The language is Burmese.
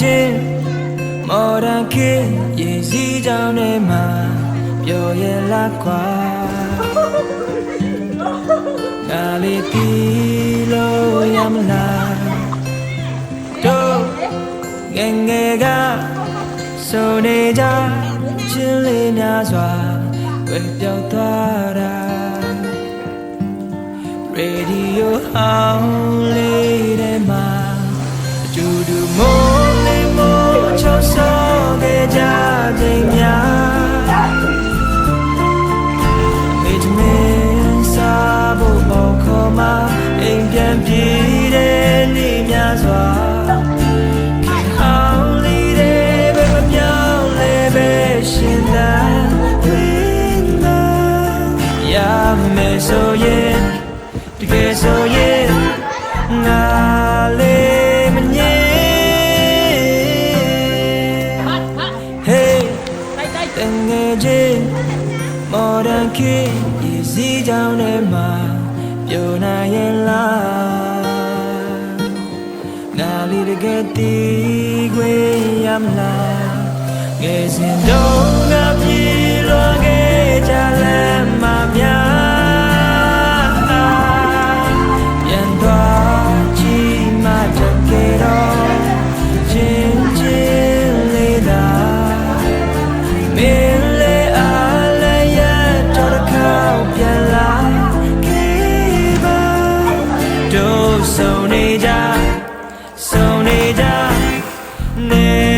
ချင်းမော်ဒန်ခေတ်ရေစီးကြောင်းထဲမှာပျော်ရလားကွာငါလေးတီးလို့ရမလားတို့ငယ်ငယ်ကဆိုနေကြချင်းလေးများစွာဝေပြောက်သွားတာရေဒီယိုဟောင်းလေးထဲမှာအတူတူမိုးလေးမိုးချောဆောခဲ့ကြချိန်များမေတ္တမင်းစားဖို့ပေါ်ခေါ်မှာအိမ်ပြန်ပြေးတဲ့နေ့များစွာခေဟောင်းလေးတွေပဲမပြောင်းလဲပဲရှင်သာဝိမာရမယ်ဆိုရင်တကယ်ဆိုရင်ငါလေးမငြင်း Hey တငယ်ချင်းမော်ဒန်ခေတ်ရေစီးကြောင်းထဲမှာပျော်နိုင်ရဲ့လားငါလေးတကယ်တည်ခွင့်ရမလားငယ်စဉ်တုန်းကပြေလွန်ခဲ့ကြလမ်းမများဆုံနေကြနေ